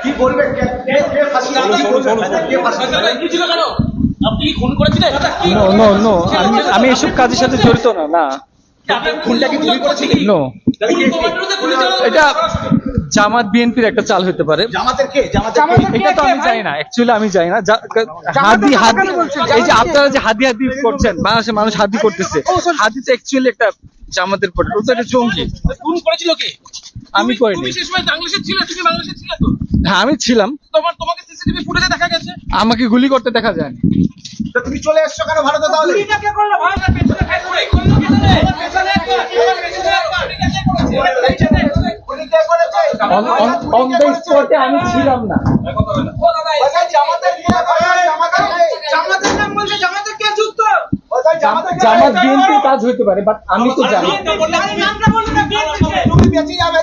কি বলবেন? আপনি কি খুন করেছিলেন? নো আমি এসব কাজের সাথে জড়িত না খুনটা কি তুমি করেছিলে? নো এটা জামাত বিএনপির একটা চাল হতে পারে। জামাতের কে? এটা তো আমি জানি না, অ্যাকচুয়ালি আমি জানি না। হাদি এই যে আপনারা যে হাদি করছেন, বাংলাদেশের মানুষ হাদি করতেছে, হাদি তো অ্যাকচুয়ালি একটা জামাতের পড়ে, ওটা একটা জঙ্গি। খুন করেছিল কে? আমি করিনি। তুমি সেই সময় বাংলাদেশে ছিলে? তুমি বাংলাদেশে ছিলে তো? হ্যাঁ আমি ছিলাম। তোমাকে সিসিটিভি ফুটেজে দেখা গেছে। আমাকে গুলি করতে দেখা যায়নি। তো তুমি চলে এসছো কেন ভারতে তাহলে? গুলিটা কে করলো? ভারতের পেছনে খাই করে করলো পেছনে পেছনে একবার পেছনে একবার এটা কে করেছে? গুলি কে করেছে? অন দ্য স্পটে আমি ছিলাম না। ও দাদা ওই জামাতের কে? জামাতের নাম বলছে, জামাতের কে যুদ্ধ? জামাত বিএনপির কাজ হইতে পারে, বাট আমি তো জানি। নামটা বললে না বিএনপি তুমি বেঁচে যাবে।